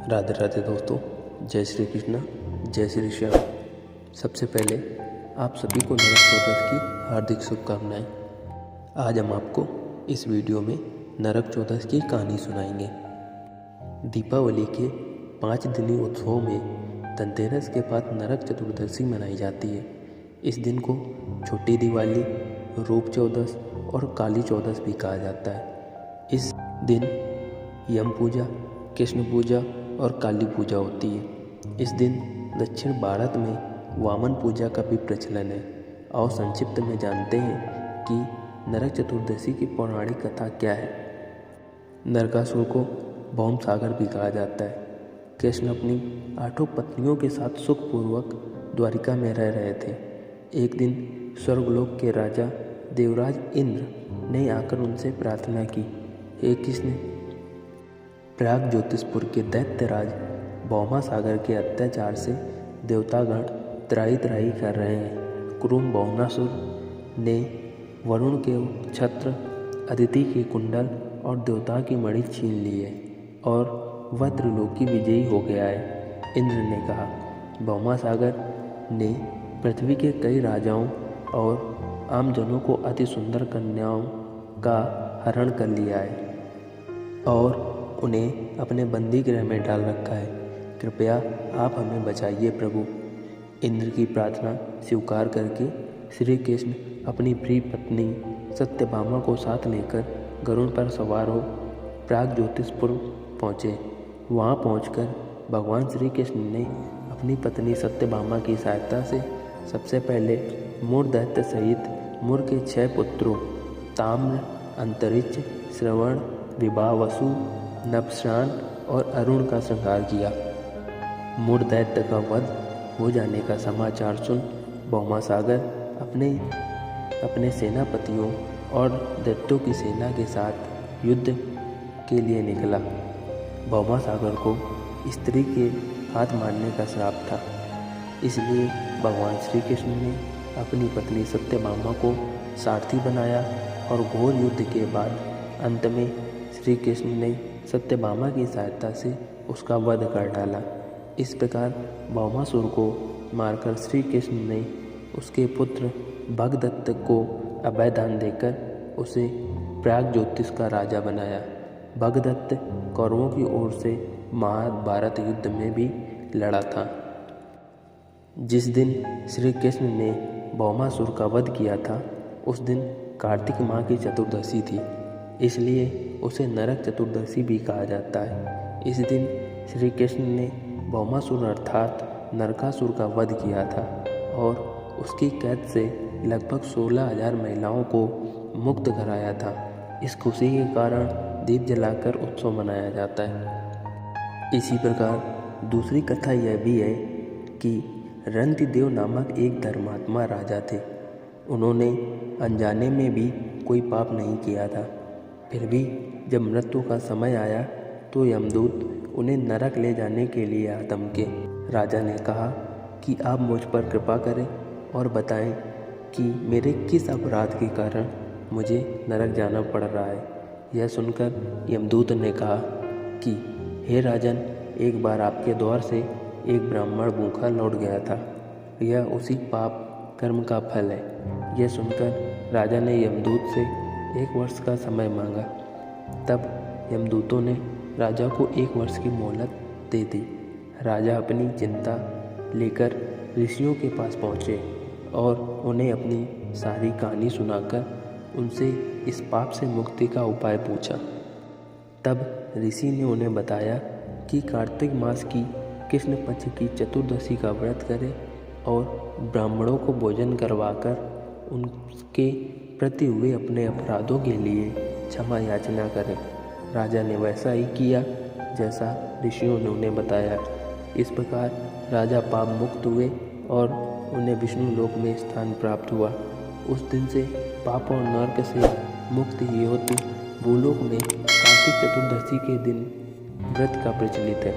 राधे राधे दोस्तों, जय श्री कृष्ण, जय श्री श्याम। सबसे पहले आप सभी को नरक चौदस की हार्दिक शुभकामनाएं। आज हम आपको इस वीडियो में नरक चौदस की कहानी सुनाएंगे। दीपावली के 5 दिनी उत्सव में धनतेरस के बाद नरक चतुर्दशी मनाई जाती है। इस दिन को छोटी दिवाली, रूप चौदस और काली चौदस भी कहा जाता है। इस दिन यम पूजा, कृष्ण पूजा और काली पूजा होती है। इस दिन दक्षिण भारत में वामन पूजा का भी प्रचलन है। और संक्षिप्त में जानते हैं कि नरक चतुर्दशी की पौराणिक कथा क्या है। नरकासुर को भौम सागर भी कहा जाता है। कृष्ण अपनी 8 पत्नियों के साथ सुखपूर्वक द्वारिका में रह रहे थे। एक दिन स्वर्गलोक के राजा देवराज इंद्र ने आकर उनसे प्रार्थना की, हे कृष्ण, प्राग ज्योतिषपुर के दैत्यराज भौमा सागर के अत्याचार से देवतागण त्राही त्राही कर रहे हैं। कुरुम भौमासुर ने वरुण के छत्र, अदिति के कुंडल और देवता की मणि छीन ली है और वह त्रिलोकी विजयी हो गया है। इंद्र ने कहा, भौमा सागर ने पृथ्वी के कई राजाओं और आमजनों को अति सुंदर कन्याओं का हरण कर लिया है और उन्हें अपने बंदी गृह में डाल रखा है। कृपया आप हमें बचाइए प्रभु। इंद्र की प्रार्थना स्वीकार करके श्री कृष्ण अपनी प्रिय पत्नी सत्यभामा को साथ लेकर गरुड़ पर सवार हो प्राग ज्योतिषपुर पहुँचे। वहाँ पहुंचकर भगवान श्री कृष्ण ने अपनी पत्नी सत्यभामा की सहायता से सबसे पहले मूर दैत्य सहित मूर के 6 पुत्रों ताम्र, अंतरिक्ष, श्रवण, विभावसु, नभश्रान और अरुण का संहार किया। मूर दैत्य का वध हो जाने का समाचार सुन भौमा सागर अपने सेनापतियों और दैत्यों की सेना के साथ युद्ध के लिए निकला। भौमा सागर को स्त्री के हाथ मारने का श्राप था, इसलिए भगवान श्री कृष्ण ने अपनी पत्नी सत्यभामा को सारथी बनाया और घोर युद्ध के बाद अंत में श्री कृष्ण ने सत्यभामा की सहायता से उसका वध कर डाला। इस प्रकार भौमासुर को मारकर श्री कृष्ण ने उसके पुत्र भगदत्त को अभयदान देकर उसे प्राग ज्योतिष का राजा बनाया। भगदत्त कौरवों की ओर से महाभारत युद्ध में भी लड़ा था। जिस दिन श्री कृष्ण ने भौमासुर का वध किया था, उस दिन कार्तिक माह की चतुर्दशी थी, इसलिए उसे नरक चतुर्दशी भी कहा जाता है। इस दिन श्री कृष्ण ने भौमासुर अर्थात नरकासुर का वध किया था और उसकी कैद से लगभग 16,000 महिलाओं को मुक्त कराया था। इस खुशी के कारण दीप जलाकर उत्सव मनाया जाता है। इसी प्रकार दूसरी कथा यह भी है कि रंतिदेव नामक एक धर्मात्मा राजा थे। उन्होंने अनजाने में भी कोई पाप नहीं किया था। फिर भी जब मृत्यु का समय आया तो यमदूत उन्हें नरक ले जाने के लिए आ धमके। राजा ने कहा कि आप मुझ पर कृपा करें और बताएं कि मेरे किस अपराध के कारण मुझे नरक जाना पड़ रहा है। यह सुनकर यमदूत ने कहा कि हे राजन, एक बार आपके द्वार से एक ब्राह्मण भूखा लौट गया था। यह उसी पाप कर्म का फल है। यह सुनकर राजा ने यमदूत से 1 वर्ष का समय मांगा। तब यमदूतों ने राजा को 1 वर्ष की मोहलत दे दी। राजा अपनी चिंता लेकर ऋषियों के पास पहुँचे और उन्हें अपनी सारी कहानी सुनाकर उनसे इस पाप से मुक्ति का उपाय पूछा। तब ऋषि ने उन्हें बताया कि कार्तिक मास की कृष्ण पक्ष की चतुर्दशी का व्रत करें और ब्राह्मणों को भोजन करवाकर उनके प्रति हुए अपने अपराधों के लिए क्षमा याचना करें। राजा ने वैसा ही किया जैसा ऋषियों ने उन्हें बताया। इस प्रकार राजा पाप मुक्त हुए और उन्हें विष्णु लोक में स्थान प्राप्त हुआ। उस दिन से पाप और नरक से मुक्ति हेतु भूलोक में कार्तिक चतुर्दशी के दिन व्रत का प्रचलित है।